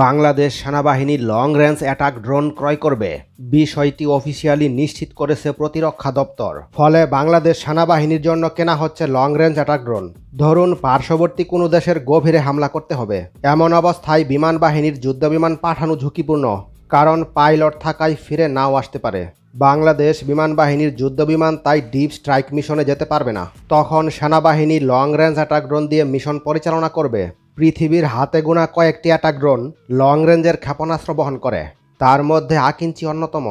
বাংলাদেশ সেনাবাহিনী long range attack drone ক্রয় করবে, বিষয়টি অফিসিয়ালি নিশ্চিত করেছে প্রতিরক্ষা দপ্তর। ফলে বাংলাদেশ সেনাবাহিনীর জন্য কেনা হচ্ছে লং রেঞ্জ অ্যাটাক ড্রোন। ধরুন পার্শ্ববর্তী কোনো দেশের গভীরে হামলা করতে হবে, এমন অবস্থায় বিমান বাহিনীর যুদ্ধবিমান পাঠানো ঝুঁকিপূর্ণ, কারণ পাইলট থাকায় ফিরে নাও আসতে পারে। বাংলাদেশ বিমান বাহিনীর যুদ্ধবিমান তাই ডিপ স্ট্রাইক মিশনে যেতে পারবে না। তখন সেনাবাহিনী লং রেঞ্জ অ্যাটাক ড্রোন দিয়ে মিশন পরিচালনা করবে। পৃথিবীর হাতে গোনা কয়েকটি অ্যাটাক ড্রোন লং রেঞ্জের ক্ষেপণাস্ত্র বহন করে, তার মধ্যে আকিঞ্চি অন্যতম।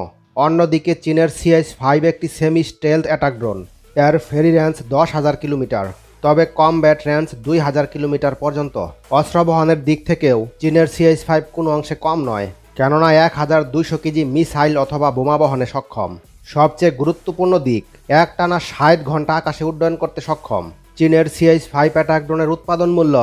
অন্যদিকে চীনের CH-5 একটি সেমি স্টেলথ অ্যাটাক ড্রোন। এর ফেরি রেঞ্জ 10,000 কিলোমিটার, তবে কমব্যাট রেঞ্জ 2,000 কিলোমিটার পর্যন্ত। অস্ত্র বহনের দিক থেকেও চীনের CH-5 কোনো অংশে কম নয়, কেননা 1,200 কেজি মিসাইল অথবা বোমা বহনে সক্ষম। সবচেয়ে গুরুত্বপূর্ণ দিক, একটানা 60 ঘন্টা আকাশে উড্ডয়ন করতে সক্ষম। চীনের CH-5 অ্যাটাক ড্রোনের উৎপাদন মূল্য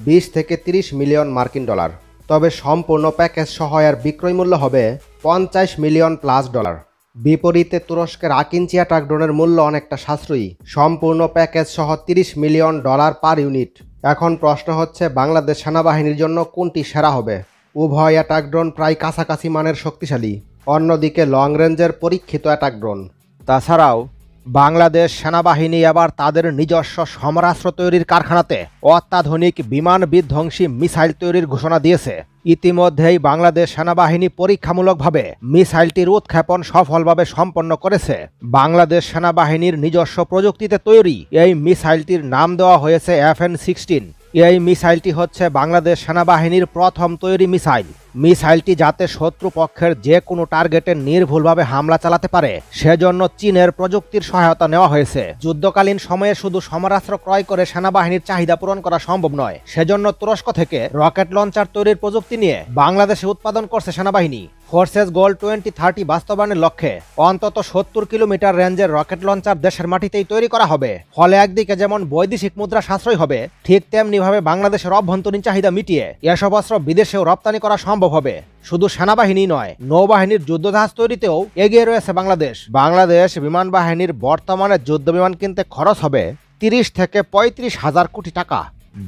20 থেকে 30 মিলিয়ন মার্কিন ডলার, তবে সম্পূর্ণ প্যাকেজ সহ এর বিক্রয় মূল্য হবে 50 মিলিয়ন প্লাস ডলার। বিপরীতে তুরস্কের আকিঞ্চি অ্যাটাক ড্রোনের মূল্য অনেকটা সাশ্রয়ী, সম্পূর্ণ প্যাকেজ সহ 30 মিলিয়ন ডলার পার ইউনিট। এখন প্রশ্ন হচ্ছে বাংলাদেশ সেনাবাহিনীর জন্য কোনটি সেরা হবে? উভয় অ্যাটাক ড্রোন প্রায় কাছাকাছি মানের শক্তিশালী, অন্যদিকে লং রেঞ্জের পরীক্ষিত অ্যাটাক ড্রোন। তাছাড়াও বাংলাদেশ সেনাবাহিনী এবার তাদের নিজস্ব সমরাস্ত্র তৈরির কারখানাতে অত্যাধুনিক বিমান বিধ্বংসী মিসাইল তৈরির ঘোষণা দিয়েছে। ইতিমধ্যেই বাংলাদেশ সেনাবাহিনী পরীক্ষামূলকভাবে মিসাইলটির উৎক্ষেপণ সফলভাবে সম্পন্ন করেছে। বাংলাদেশ সেনাবাহিনীর নিজস্ব প্রযুক্তিতে তৈরি এই মিসাইলটির নাম দেওয়া হয়েছে FN-16। এই মিসাইলটি হচ্ছে বাংলাদেশ সেনাবাহিনীর প্রথম তৈরি মিসাইল। মিসাইলটি যাতে শত্রুপক্ষের যে কোনো টার্গেটে নির্ভুলভাবে হামলা চালাতে পারে, সেজন্য চীনের প্রযুক্তির সহায়তা নেওয়া হয়েছে। যুদ্ধকালীন সময়ে শুধু সমরাস্ত্র ক্রয় করে সেনাবাহিনীর চাহিদা পূরণ করা সম্ভব নয়, সেজন্য তুরস্ক থেকে রকেট লঞ্চার তৈরির প্রযুক্তি নিয়ে বাংলাদেশে উৎপাদন করছে সেনাবাহিনী। ফোর্সেস গোল 2030 বাস্তবায়নের লক্ষ্যে অন্তত 70 কিলোমিটার রেঞ্জের রকেট লঞ্চার দেশের মাটিতেই তৈরি করা হবে। ফলে একদিকে যেমন বৈদেশিক মুদ্রা সাশ্রয় হবে, ঠিক তেমনিভাবে বাংলাদেশের অভ্যন্তরীণ চাহিদা মিটিয়ে এসব অস্ত্র বিদেশেও রপ্তানি করা সম্ভব হবে। শুধু সেনাবাহিনী নয়, নৌবাহিনীর যুদ্ধজাহাজ তৈরিতেও এগিয়ে রয়েছে বাংলাদেশ। বাংলাদেশ বিমান বাহিনীর বর্তমানে যুদ্ধবিমান কিনতে খরচ হবে 30 থেকে 35 হাজার কোটি টাকা।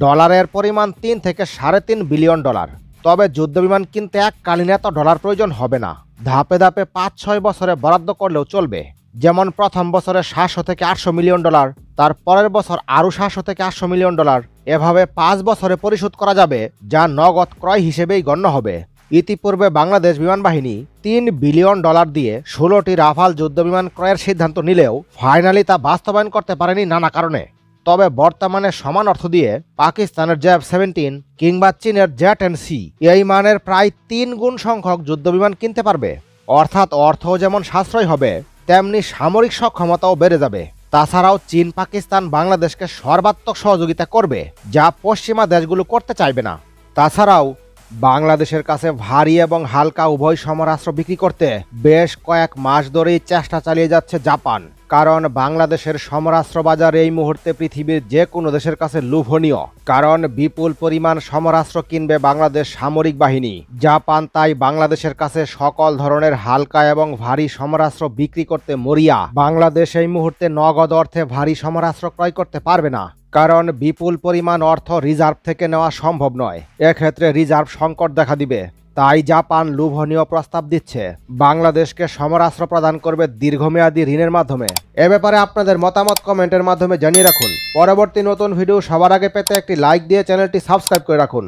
ডলারের পরিমাণ 3 থেকে 3.5 বিলিয়ন ডলার। তবে যুদ্ধবিমান কিনতে এককালীন এত ডলার প্রয়োজন হবে না, ধাপে ধাপে 5-6 বছরে বরাদ্দ করলেও চলবে। যেমন প্রথম বছরে 700 থেকে 800 মিলিয়ন ডলার, তার পরের বছর আরও 700 থেকে 800 মিলিয়ন ডলার, এভাবে 5 বছরে পরিশোধ করা যাবে, যা নগদ ক্রয় হিসেবেই গণ্য হবে। ইতিপূর্বে বাংলাদেশ বিমান বাহিনী 3 বিলিয়ন ডলার দিয়ে 16টি রাফাল যুদ্ধবিমান ক্রয়ের সিদ্ধান্ত নিলেও ফাইনালি তা বাস্তবায়ন করতে পারেনি নানা কারণে। তবে বর্তমানে সমান অর্থ দিয়ে পাকিস্তানের JAV-17 কিংবা চীনের Jet-NC এই মানের প্রায় 3 গুণ সংখ্যক যুদ্ধবিমান কিনতে পারবে। অর্থাৎ অর্থও যেমন সাশ্রয় হবে, তেমনি সামরিক সক্ষমতাও বেড়ে যাবে। তাছাড়াও চীন পাকিস্তান বাংলাদেশকে সর্বাত্মক সহযোগিতা করবে, যা পশ্চিমা দেশগুলো করতে চাইবে না। তাছাড়াও বাংলাদেশের কাছে ভারী এবং হালকা উভয় সমরাস্ত্র বিক্রি করতে বেশ কয়েক মাস ধরেই চেষ্টা চালিয়ে যাচ্ছে জাপান, কারণ বাংলাদেশের সমরাস্ত্র বাজার এই মুহূর্তে পৃথিবীর যে কোনো দেশের কাছে লোভনীয়। কারণ বিপুল পরিমাণ সমরাস্ত্র কিনবে বাংলাদেশ সামরিক বাহিনী। জাপান তাই বাংলাদেশের কাছে সকল ধরনের হালকা এবং ভারী সমরাস্ত্র বিক্রি করতে মরিয়া। বাংলাদেশ এই মুহূর্তে নগদ অর্থে ভারী সমরাস্ত্র ক্রয় করতে পারবে না, কারণ বিপুল পরিমাণ অর্থ রিজার্ভ থেকে নেওয়া সম্ভব নয়। এক্ষেত্রে রিজার্ভ সংকট দেখা দিবে। তাই জাপান লোভনীয় প্রস্তাব দিচ্ছে, বাংলাদেশকে সমরাস্ত্র প্রদান করবে দীর্ঘমেয়াদী ঋণের মাধ্যমে। এ ব্যাপারে আপনাদের মতামত কমেন্টের মাধ্যমে জানিয়ে রাখুন। পরবর্তী নতুন ভিডিও সবার আগে পেতে একটি লাইক দিয়ে চ্যানেলটি সাবস্ক্রাইব করে রাখুন।